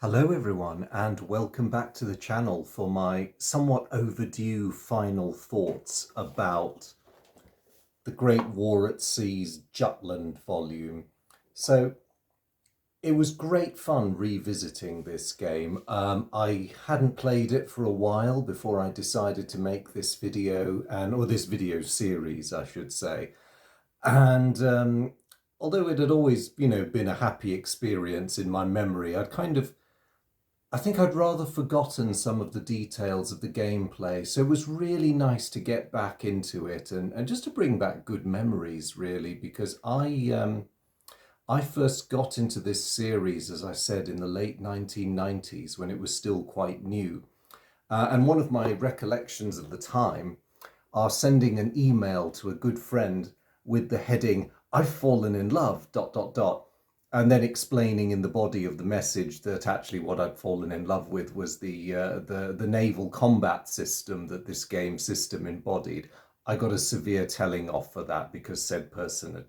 Hello everyone and welcome back to the channel for my somewhat overdue final thoughts about the Great War at Sea's Jutland volume. So it was great fun revisiting this game. I hadn't played it for a while before I decided to make this video or this video series I should say. And although it had always been a happy experience in my memory, I think I'd rather forgotten some of the details of the gameplay, so it was really nice to get back into it and just to bring back good memories, really, because I first got into this series, as I said, in the late 1990s when it was still quite new. And one of my recollections of the time are sending an email to a good friend with the heading, "I've fallen in love, dot, dot, dot," and then explaining in the body of the message that actually what I'd fallen in love with was the naval combat system that this game system embodied. I got a severe telling off for that because said person had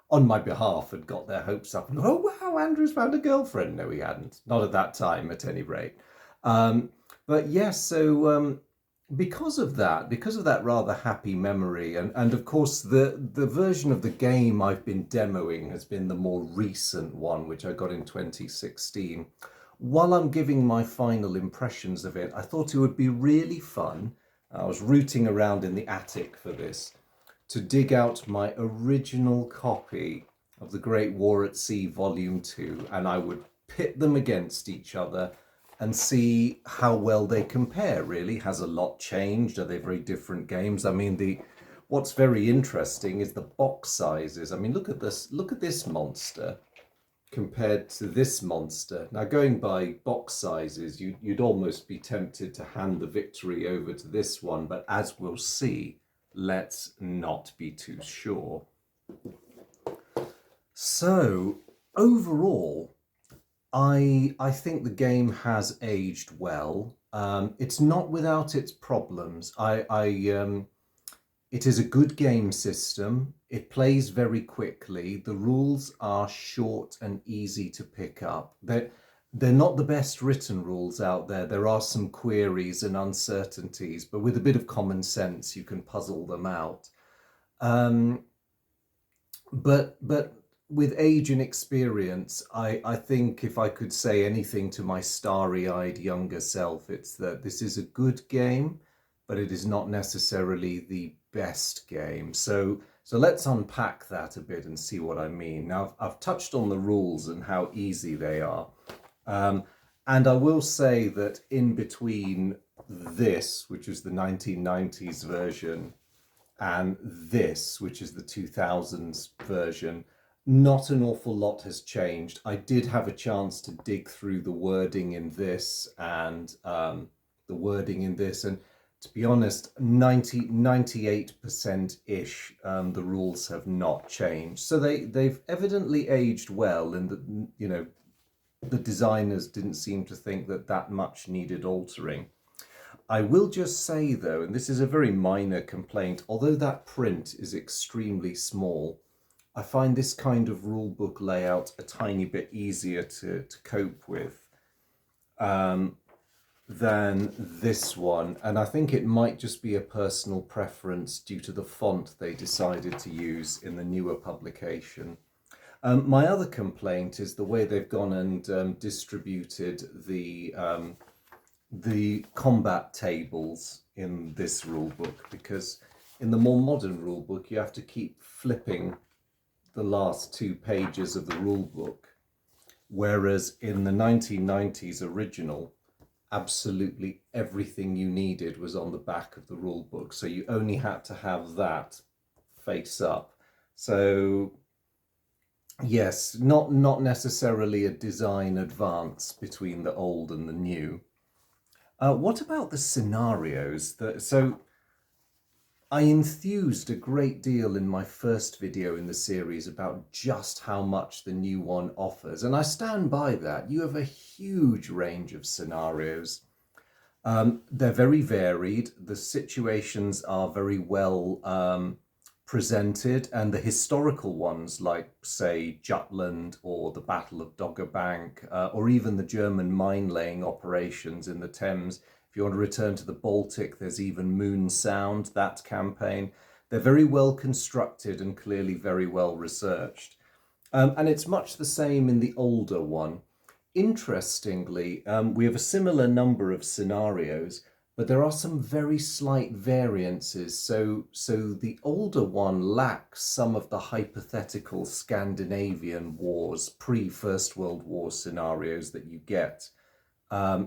on my behalf had got their hopes up and oh wow, Andrew's found a girlfriend. No, he hadn't, not at that time at any rate. Um, but yes, so because of that rather happy memory, and of course the version of the game I've been demoing has been the more recent one, which I got in 2016. While I'm giving my final impressions of it, I thought it would be really fun. I was rooting around in the attic for this to dig out my original copy of The Great War at Sea Volume 2, and I would pit them against each other and see how well they compare. Really, has a lot changed? Are they very different games? I mean, the what's very interesting is the box sizes. I mean, look at this monster compared to this monster. Now, going by box sizes, you'd almost be tempted to hand the victory over to this one, but as we'll see, let's not be too sure. So overall, I think the game has aged well. It's not without its problems. It is a good game system. It plays very quickly. The rules are short and easy to pick up. They're not the best written rules out there. There are some queries and uncertainties, but with a bit of common sense, you can puzzle them out. Um, but with age and experience, I think if I could say anything to my starry-eyed younger self, it's that this is a good game, but it is not necessarily the best game. So let's unpack that a bit and see what I mean. Now, I've touched on the rules and how easy they are. Um, and I will say that in between this, which is the 1990s version, and this, which is the 2000s version, not an awful lot has changed. I did have a chance to dig through the wording in this and the wording in this, and to be honest, 98% ish, the rules have not changed. So they've evidently aged well, and the designers didn't seem to think that that much needed altering. I will just say though, and this is a very minor complaint, although that print is extremely small, I find this kind of rulebook layout a tiny bit easier to cope with um, than this one. And I think it might just be a personal preference due to the font they decided to use in the newer publication. My other complaint is the way they've gone and distributed the combat tables in this rulebook, because in the more modern rulebook you have to keep flipping the last two pages of the rulebook, whereas in the 1990s original, absolutely everything you needed was on the back of the rulebook, so you only had to have that face up. So yes, not necessarily a design advance between the old and the new. What about the scenarios? So I enthused a great deal in my first video in the series about just how much the new one offers, and I stand by that. You have a huge range of scenarios. They're very varied. The situations are very well presented, and the historical ones like, say, Jutland or the Battle of Doggerbank, or even the German mine-laying operations in the Thames. If you want to return to the Baltic, there's even Moon Sound, that campaign. They're very well constructed and clearly very well researched. And it's much the same in the older one. Interestingly, we have a similar number of scenarios, but there are some very slight variances. So the older one lacks some of the hypothetical Scandinavian wars, pre-First World War scenarios that you get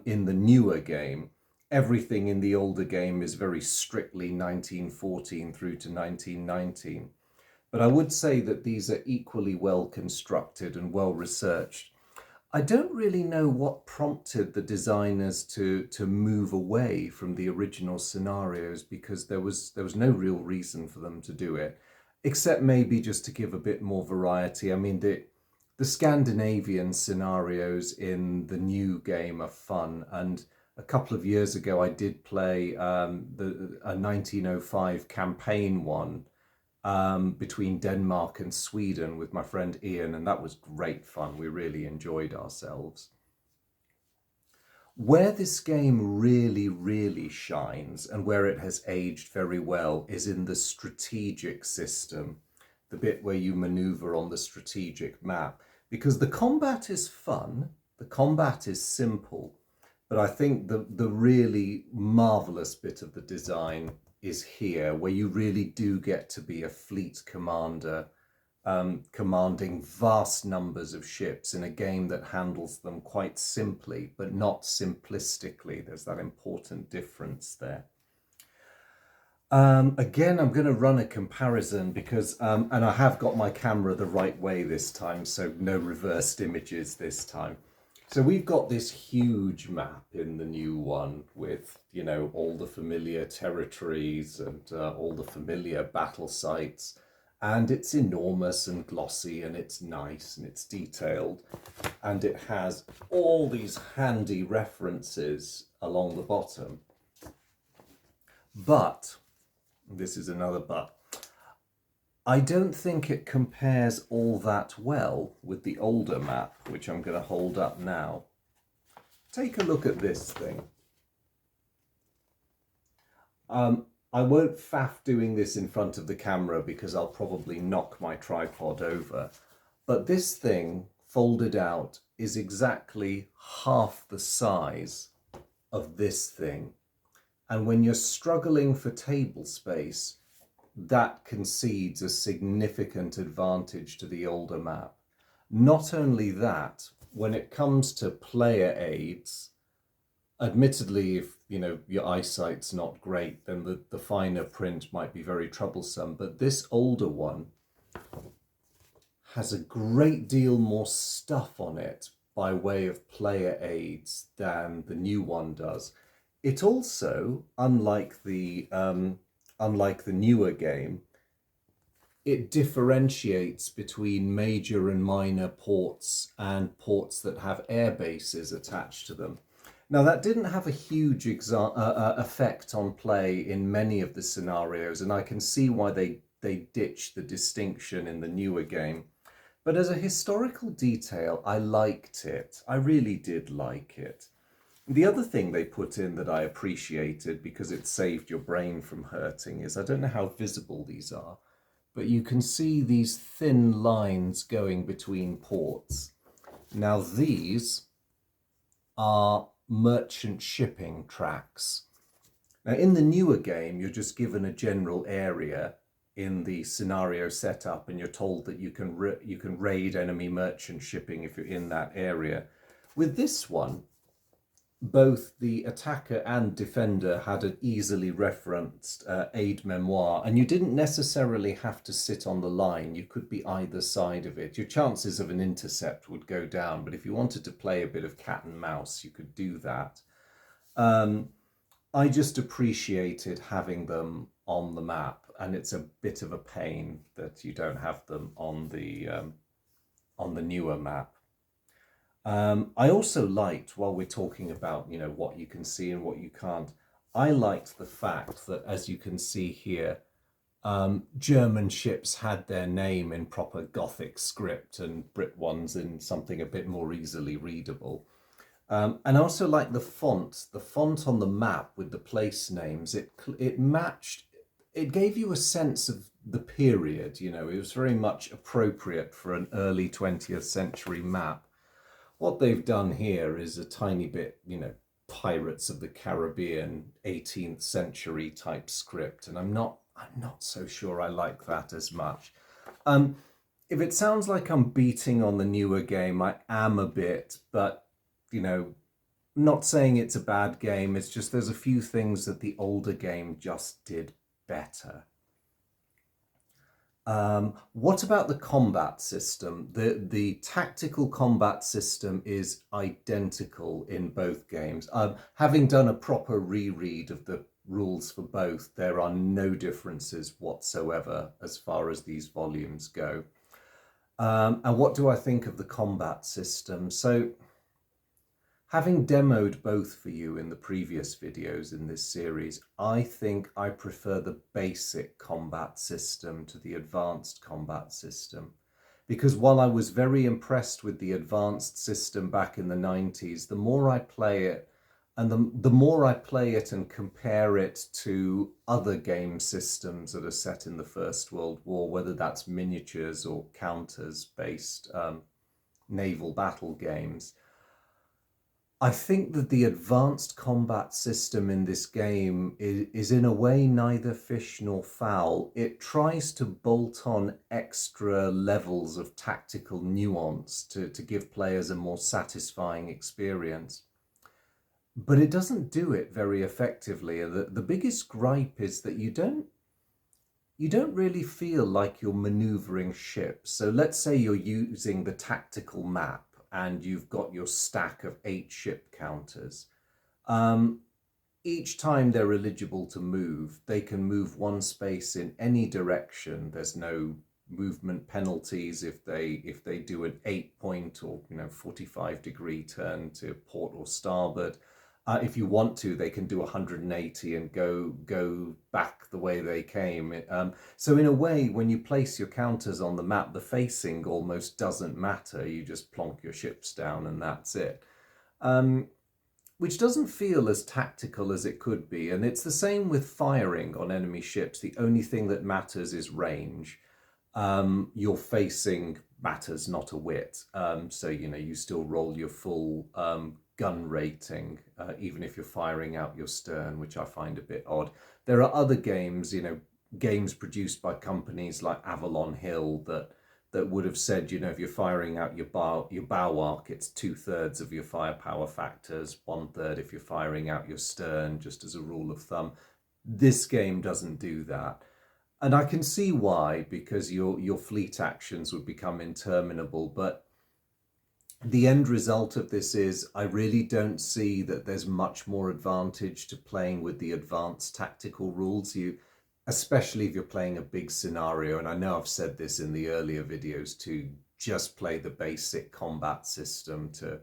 in the newer game. Everything in the older game is very strictly 1914 through to 1919. But I would say that these are equally well constructed and well researched. I don't really know what prompted the designers to move away from the original scenarios, because there was no real reason for them to do it, except maybe just to give a bit more variety. I mean, the Scandinavian scenarios in the new game are fun, and a couple of years ago I did play a 1905 campaign one between Denmark and Sweden with my friend Ian, and that was great fun. We really enjoyed ourselves. Where this game really, really shines, and where it has aged very well, is in the strategic system, the bit where you maneuver on the strategic map. Because the combat is fun, the combat is simple, but I think the really marvellous bit of the design is here, where you really do get to be a fleet commander, commanding vast numbers of ships in a game that handles them quite simply, but not simplistically. There's that important difference there. Again, I'm going to run a comparison because, and I have got my camera the right way this time, so no reversed images this time. So we've got this huge map in the new one with, you know, all the familiar territories and all the familiar battle sites. And it's enormous and glossy, and it's nice and it's detailed. And it has all these handy references along the bottom. But, this is another but, I don't think it compares all that well with the older map, which I'm going to hold up now. Take a look at this thing. I won't faff doing this in front of the camera because I'll probably knock my tripod over. But this thing, folded out, is exactly half the size of this thing. And when you're struggling for table space, that concedes a significant advantage to the older map. Not only that, when it comes to player aids, admittedly, if you know your eyesight's not great, then the finer print might be very troublesome, but this older one has a great deal more stuff on it by way of player aids than the new one does. It also, unlike the newer game, it differentiates between major and minor ports and ports that have air bases attached to them. Now, that didn't have a huge effect on play in many of the scenarios, and I can see why they ditched the distinction in the newer game. But as a historical detail, I liked it. I really did like it. The other thing they put in that I appreciated, because it saved your brain from hurting, is, I don't know how visible these are, but you can see these thin lines going between ports. Now these are merchant shipping tracks. Now in the newer game, you're just given a general area in the scenario setup, and you're told that you can raid enemy merchant shipping if you're in that area. With this one, both the attacker and defender had an easily referenced aide-memoire, and you didn't necessarily have to sit on the line. You could be either side of it. Your chances of an intercept would go down, but if you wanted to play a bit of cat and mouse, you could do that. I just appreciated having them on the map, and it's a bit of a pain that you don't have them on the newer map. I also liked, while we're talking about, you know, what you can see and what you can't, I liked the fact that, as you can see here, German ships had their name in proper Gothic script and Brit ones in something a bit more easily readable. And I also like the font on the map with the place names. It matched, it gave you a sense of the period, you know, it was very much appropriate for an early 20th century map. What they've done here is a tiny bit, you know, Pirates of the Caribbean 18th century type script, and I'm not so sure I like that as much. If it sounds like I'm beating on the newer game, I am a bit, but you know, not saying it's a bad game. It's just there's a few things that the older game just did better. What about the combat system? The tactical combat system is identical in both games. Having done a proper reread of the rules for both, there are no differences whatsoever as far as these volumes go. And what do I think of the combat system? So, having demoed both for you in the previous videos in this series, I think I prefer the basic combat system to the advanced combat system. Because while I was very impressed with the advanced system back in the 90s, the more I play it, and the more I play it and compare it to other game systems that are set in the First World War, whether that's miniatures or counters-based naval battle games, I think that the advanced combat system in this game is in a way neither fish nor fowl. It tries to bolt on extra levels of tactical nuance to give players a more satisfying experience. But it doesn't do it very effectively. The biggest gripe is that you don't really feel like you're maneuvering ships. So let's say you're using the tactical map and you've got your stack of 8 ship counters. Each time they're eligible to move, they can move 1 space in any direction. There's no movement penalties if they do an 8-point or 45-degree turn to port or starboard. If you want to, they can do 180 and go back the way they came. So in a way, when you place your counters on the map, the facing almost doesn't matter. You just plonk your ships down and that's it. Which doesn't feel as tactical as it could be. And it's the same with firing on enemy ships. The only thing that matters is range. Your facing matters not a whit. So, you still roll your full gun rating, even if you're firing out your stern, which I find a bit odd. There are other games, games produced by companies like Avalon Hill that would have said, if you're firing out your bow arc, it's 2/3 of your firepower factors, 1/3 if you're firing out your stern, just as a rule of thumb. This game doesn't do that. And I can see why, because your fleet actions would become interminable, but the end result of this is I really don't see that there's much more advantage to playing with the advanced tactical rules, especially if you're playing a big scenario. And I know I've said this in the earlier videos too, just play the basic combat system to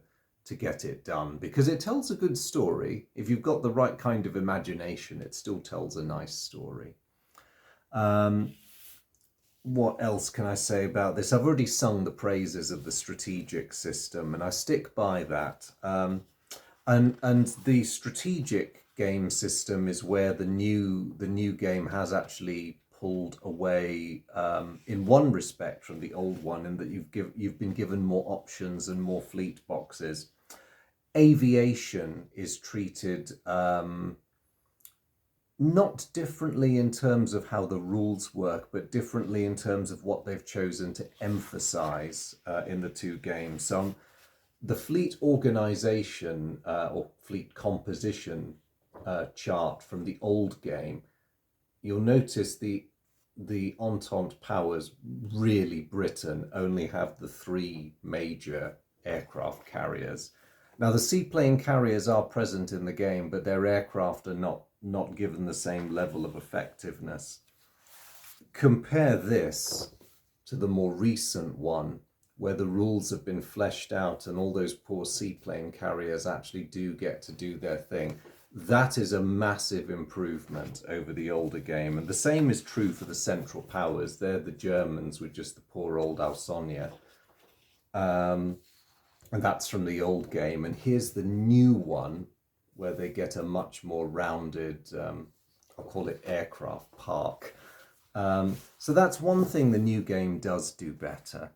get it done, because it tells a good story. If you've got the right kind of imagination, it still tells a nice story. What else can I say about this? I've already sung the praises of the strategic system, and I stick by that. And the strategic game system is where the new game has actually pulled away in one respect from the old one, in that you've been given more options and more fleet boxes. Aviation is treated not differently in terms of how the rules work, but differently in terms of what they've chosen to emphasize in the two games. So the fleet organization or fleet composition chart from the old game, you'll notice the Entente powers, really Britain, only have the 3 major aircraft carriers. Now the seaplane carriers are present in the game, but their aircraft are not given the same level of effectiveness. Compare this to the more recent one, where the rules have been fleshed out and all those poor seaplane carriers actually do get to do their thing. That is a massive improvement over the older game. And the same is true for the Central Powers. They're the Germans with just the poor old Ausonia. And that's from the old game. And here's the new one where they get a much more rounded, I'll call it aircraft park. So that's one thing the new game does do better.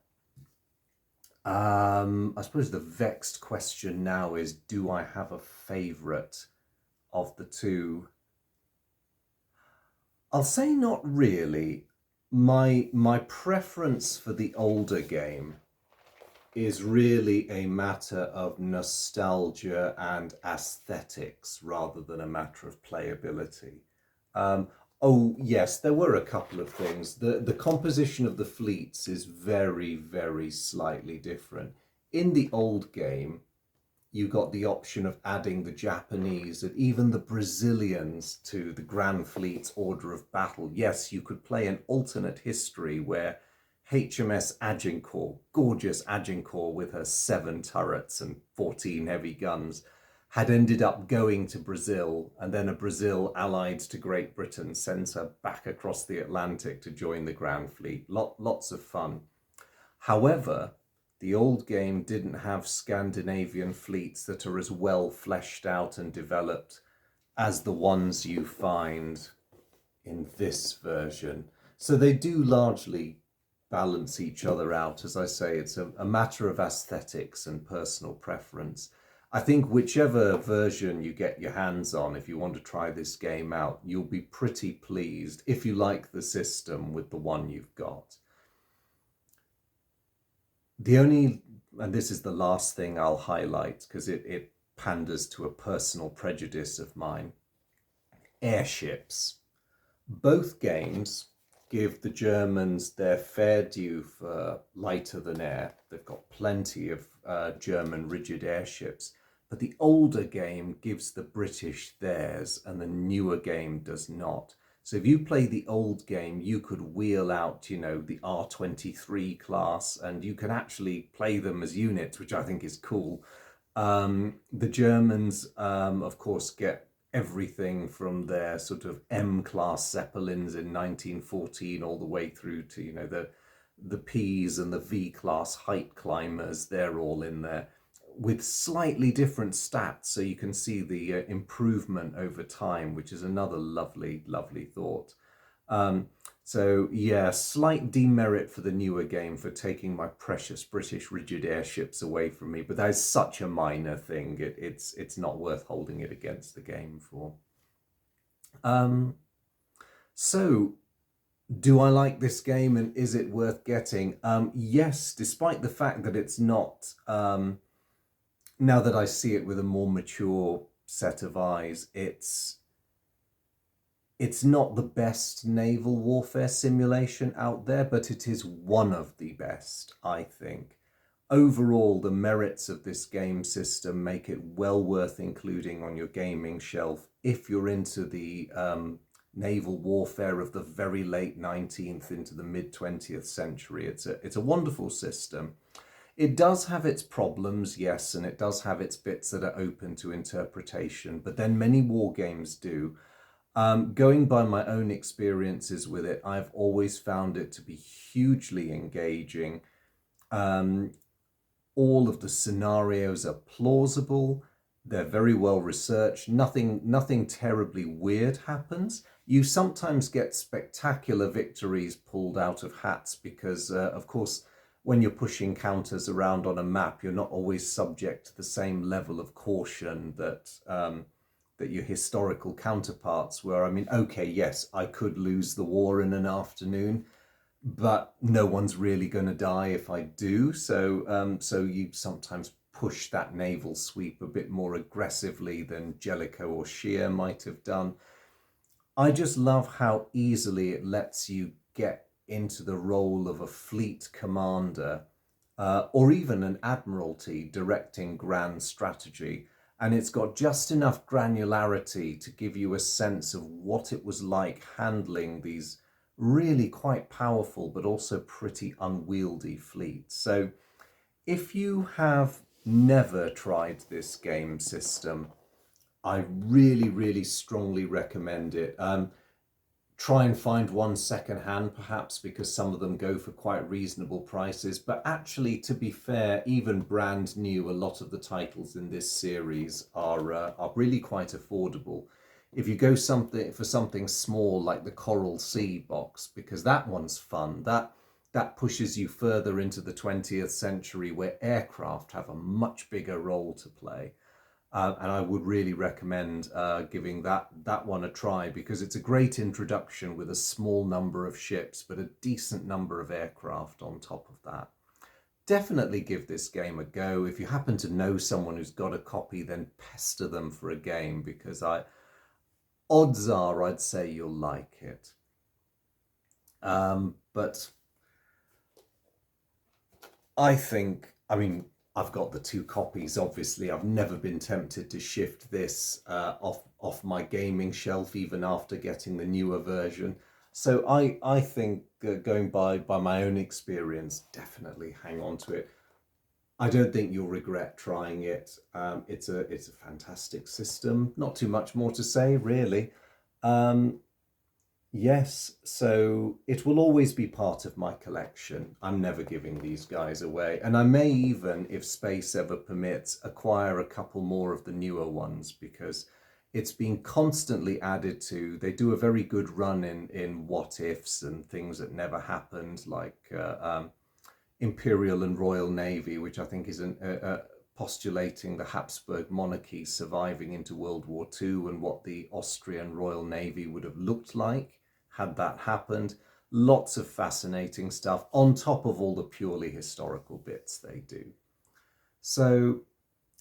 I suppose the vexed question now is, do I have a favourite of the two? I'll say not really. My preference for the older game is really a matter of nostalgia and aesthetics rather than a matter of playability. Oh yes, there were a couple of things. The composition of the fleets is very, very slightly different. In the old game, you got the option of adding the Japanese and even the Brazilians to the Grand Fleet's order of battle. Yes, you could play an alternate history where HMS Agincourt, gorgeous Agincourt with her 7 turrets and 14 heavy guns, had ended up going to Brazil, and then a Brazil allied to Great Britain sent her back across the Atlantic to join the Grand Fleet. Lots of fun. However, the old game didn't have Scandinavian fleets that are as well fleshed out and developed as the ones you find in this version. So they do largely balance each other out. As I say, it's a matter of aesthetics and personal preference. I think whichever version you get your hands on, if you want to try this game out, you'll be pretty pleased if you like the system with the one you've got. The only, and this is the last thing I'll highlight because it panders to a personal prejudice of mine, airships. Both games give the Germans their fair due for lighter than air. They've got plenty of German rigid airships, but the older game gives the British theirs and the newer game does not. So if you play the old game, you could wheel out, the R-23 class, and you can actually play them as units, which I think is cool. The Germans, of course, get everything from their sort of M-class Zeppelins in 1914 all the way through to, the Ps and the V-class height climbers. They're all in there with slightly different stats, so you can see the improvement over time, which is another lovely, lovely thought. So yeah, slight demerit for the newer game for taking my precious British rigid airships away from me, but that is such a minor thing. It's not worth holding it against the game for. So do I like this game and is it worth getting? Yes, despite the fact that it's not, now that I see it with a more mature set of eyes, it's not the best naval warfare simulation out there, but it is one of the best, I think. Overall, the merits of this game system make it well worth including on your gaming shelf if you're into the naval warfare of the very late 19th into the mid 20th century. It's a wonderful system. It does have its problems, yes, and it does have its bits that are open to interpretation, but then many war games do. Going by my own experiences with it, I've always found it to be hugely engaging. All of the scenarios are plausible. They're very well researched. Nothing terribly weird happens. You sometimes get spectacular victories pulled out of hats because, of course, when you're pushing counters around on a map, you're not always subject to the same level of caution that your historical counterparts were. I mean, okay, yes, I could lose the war in an afternoon, but no one's really going to die if I do. So you sometimes push that naval sweep a bit more aggressively than Jellicoe or Scheer might have done. I just love how easily it lets you get into the role of a fleet commander or even an admiralty directing grand strategy. And it's got just enough granularity to give you a sense of what it was like handling these really quite powerful but also pretty unwieldy fleets. So if you have never tried this game system, I really, really strongly recommend it. Try and find one second hand perhaps, because some of them go for quite reasonable prices, but actually, to be fair, even brand new, a lot of the titles in this series are really quite affordable. If you go something small like the Coral Sea box, because that one's fun, that pushes you further into the 20th century, where aircraft have a much bigger role to play. And I would really recommend giving that one a try, because it's a great introduction with a small number of ships, but a decent number of aircraft on top of that. Definitely give this game a go. If you happen to know someone who's got a copy, then pester them for a game, because odds are I'd say you'll like it. But I mean, I've got the two copies, obviously. I've never been tempted to shift this off my gaming shelf, even after getting the newer version. So I think, going by my own experience, definitely hang on to it. I don't think you'll regret trying it. It's a fantastic system. Not too much more to say, really. Um, Yes, so it will always be part of my collection. I'm never giving these guys away. And I may even, if space ever permits, acquire a couple more of the newer ones, because it's been constantly added to. They do a very good run in what ifs and things that never happened, like Imperial and Royal Navy, which I think is postulating the Habsburg monarchy surviving into World War II, and what the Austrian Royal Navy would have looked like had that happened. Lots of fascinating stuff on top of all the purely historical bits they do. So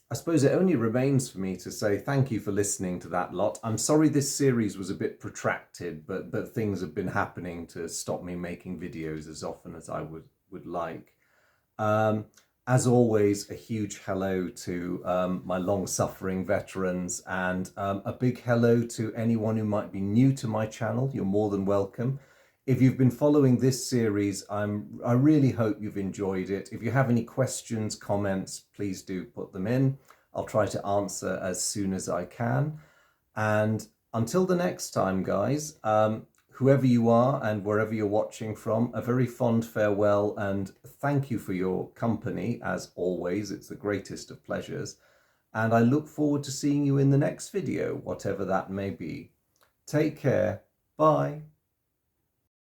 I suppose it only remains for me to say thank you for listening to that lot. I'm sorry this series was a bit protracted, but things have been happening to stop me making videos as often as I would like. Um, as always, a huge hello to my long-suffering veterans, and a big hello to anyone who might be new to my channel. You're more than welcome. If you've been following this series, I really hope you've enjoyed it. If you have any questions, comments, please do put them in. I'll try to answer as soon as I can. And until the next time, guys, whoever you are and wherever you're watching from, a very fond farewell, and thank you for your company. As always, it's the greatest of pleasures. And I look forward to seeing you in the next video, whatever that may be. Take care. Bye.